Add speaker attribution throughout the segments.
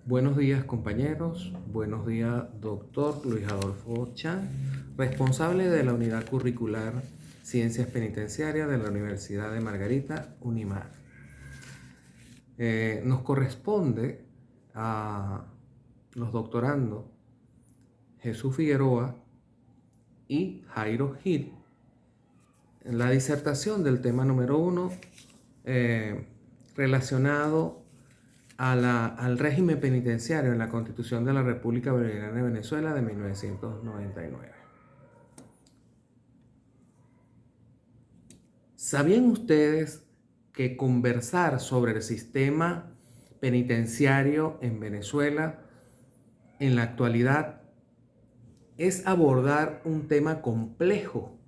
Speaker 1: Buenos días, compañeros. Buenos días, doctor Luis Adolfo Chan, responsable de la unidad curricular Ciencias Penitenciarias de la Universidad de Margarita, UNIMAR. Nos corresponde a los doctorandos Jesús Figueroa y Jairo Gil la disertación del tema número 1 relacionado al régimen penitenciario en la Constitución de la República Bolivariana de Venezuela de 1999. ¿Sabían ustedes que conversar sobre el sistema penitenciario en Venezuela en la actualidad es abordar un tema complejo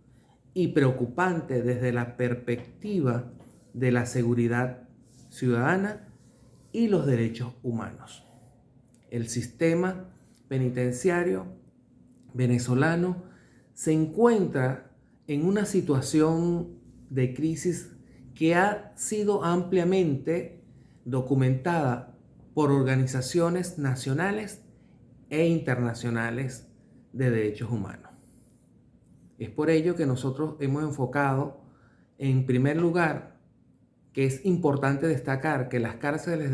Speaker 1: y preocupante desde la perspectiva de la seguridad ciudadana y los derechos humanos? El sistema penitenciario venezolano se encuentra en una situación de crisis que ha sido ampliamente documentada por organizaciones nacionales e internacionales de derechos humanos. Es por ello que nosotros hemos enfocado, en primer lugar, que es importante destacar que las cárceles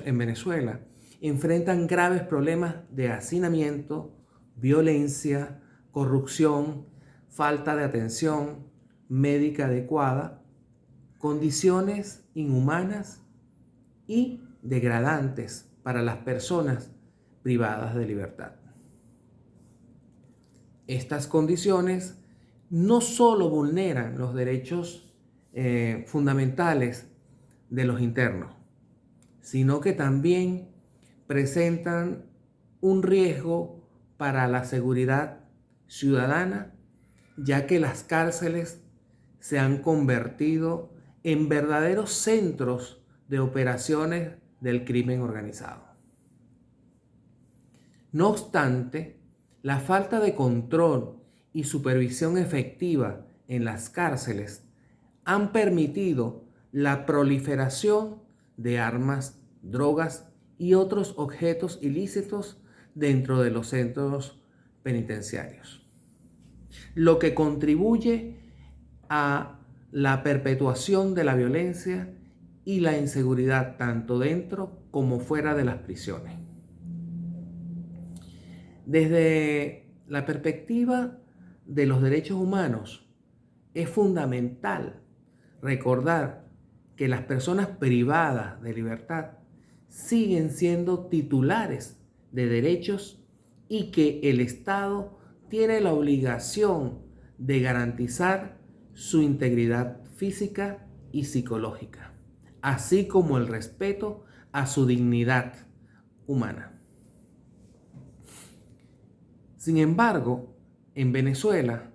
Speaker 1: en Venezuela enfrentan graves problemas de hacinamiento, violencia, corrupción, falta de atención médica adecuada, condiciones inhumanas y degradantes para las personas privadas de libertad. Estas condiciones no solo vulneran los derechos fundamentales de los internos, sino que también presentan un riesgo para la seguridad ciudadana, ya que las cárceles se han convertido en verdaderos centros de operaciones del crimen organizado. No obstante, la falta de control y supervisión efectiva en las cárceles han permitido la proliferación de armas, drogas y otros objetos ilícitos dentro de los centros penitenciarios, lo que contribuye a la perpetuación de la violencia y la inseguridad tanto dentro como fuera de las prisiones. Desde la perspectiva de los derechos humanos, es fundamental recordar que las personas privadas de libertad siguen siendo titulares de derechos y que el Estado tiene la obligación de garantizar su integridad física y psicológica, así como el respeto a su dignidad humana. Sin embargo, en Venezuela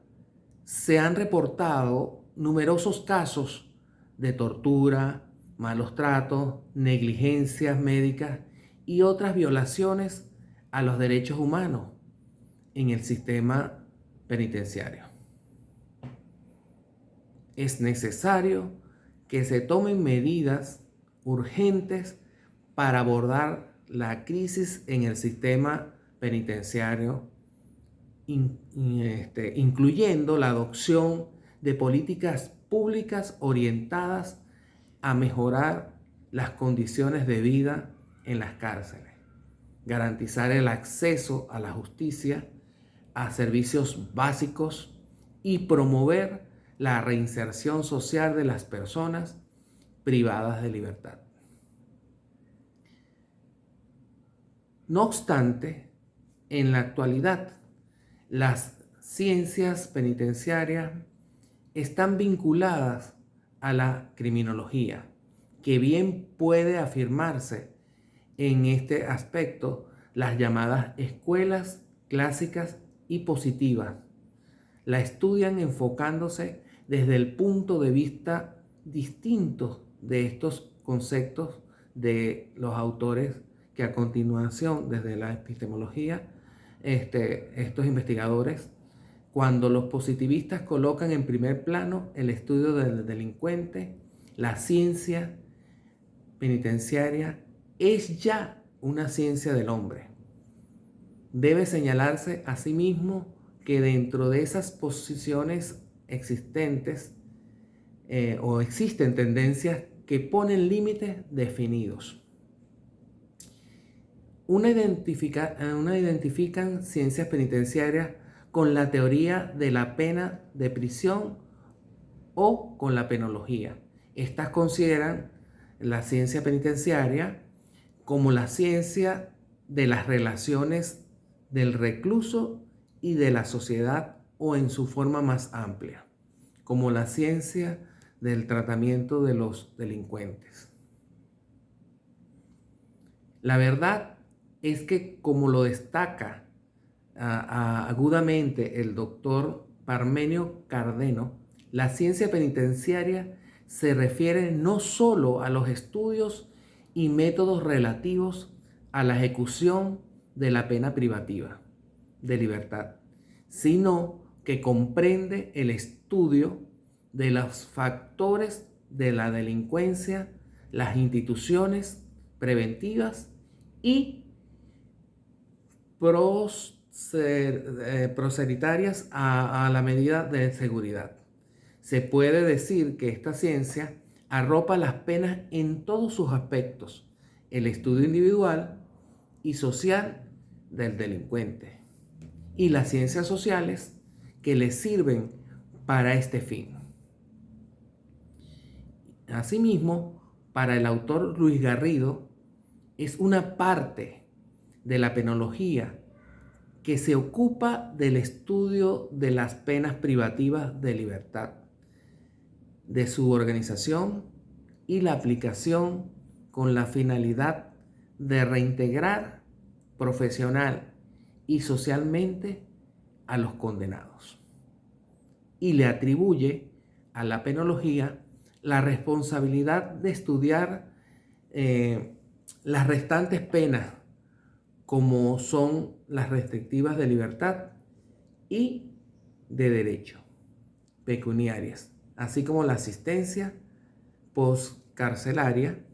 Speaker 1: se han reportado numerosos casos de tortura, malos tratos, negligencias médicas y otras violaciones a los derechos humanos en el sistema penitenciario. Es necesario que se tomen medidas urgentes para abordar la crisis en el sistema penitenciario, incluyendo la adopción de políticas públicas orientadas a mejorar las condiciones de vida en las cárceles, garantizar el acceso a la justicia, a servicios básicos y promover la reinserción social de las personas privadas de libertad. No obstante, en la actualidad, las ciencias penitenciarias están vinculadas a la criminología, que bien puede afirmarse en este aspecto las llamadas escuelas clásicas y positivas. La estudian enfocándose desde el punto de vista distinto de estos conceptos de los autores que a continuación, desde la epistemología, estos investigadores, cuando los positivistas colocan en primer plano el estudio del delincuente, la ciencia penitenciaria es ya una ciencia del hombre. Debe señalarse asimismo que dentro de esas posiciones existentes o existen tendencias que ponen límites definidos. Una identifican ciencias penitenciarias con la teoría de la pena de prisión o con la penología. Estas consideran la ciencia penitenciaria como la ciencia de las relaciones del recluso y de la sociedad, o en su forma más amplia, como la ciencia del tratamiento de los delincuentes. La verdad es que, como lo destaca agudamente el doctor Parmenio Cardeno, la ciencia penitenciaria se refiere no solo a los estudios y métodos relativos a la ejecución de la pena privativa de libertad, sino que comprende el estudio de los factores de la delincuencia, las instituciones preventivas y proselitarias a la medida de seguridad. Se puede decir que esta ciencia arropa las penas en todos sus aspectos, el estudio individual y social del delincuente y las ciencias sociales que le sirven para este fin. Asimismo, para el autor Luis Garrido, es una parte de la penología que se ocupa del estudio de las penas privativas de libertad, de su organización y la aplicación con la finalidad de reintegrar profesional y socialmente a los condenados. Y le atribuye a la penología la responsabilidad de estudiar las restantes penas, como son las restrictivas de libertad y de derecho pecuniarias, así como la asistencia postcarcelaria.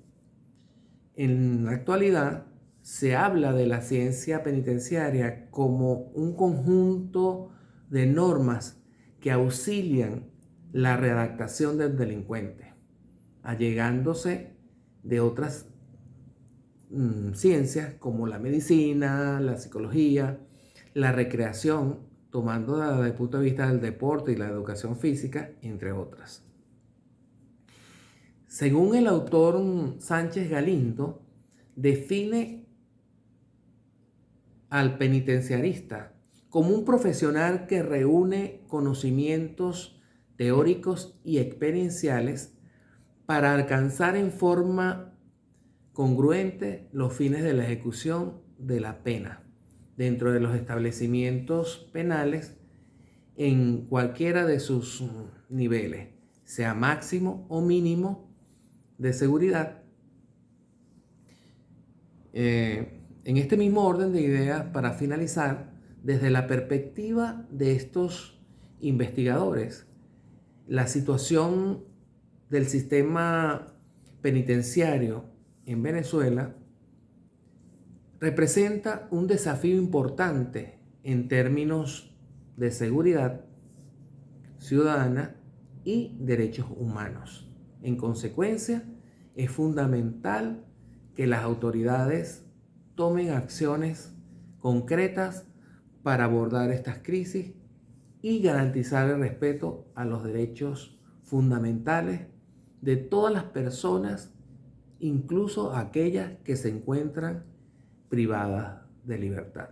Speaker 1: En la actualidad se habla de la ciencia penitenciaria como un conjunto de normas que auxilian la redactación del delincuente, allegándose de otras ciencias como la medicina, la psicología, la recreación, tomando desde el punto de vista del deporte y la educación física, entre otras. Según el autor Sánchez Galindo, define al penitenciarista como un profesional que reúne conocimientos teóricos y experienciales para alcanzar en forma congruente los fines de la ejecución de la pena dentro de los establecimientos penales en cualquiera de sus niveles, sea máximo o mínimo de seguridad. En este mismo orden de ideas, para finalizar, desde la perspectiva de estos investigadores, la situación del sistema penitenciario en Venezuela representa un desafío importante en términos de seguridad ciudadana y derechos humanos. En consecuencia, es fundamental que las autoridades tomen acciones concretas para abordar estas crisis y garantizar el respeto a los derechos fundamentales de todas las personas, incluso aquellas que se encuentran privadas de libertad.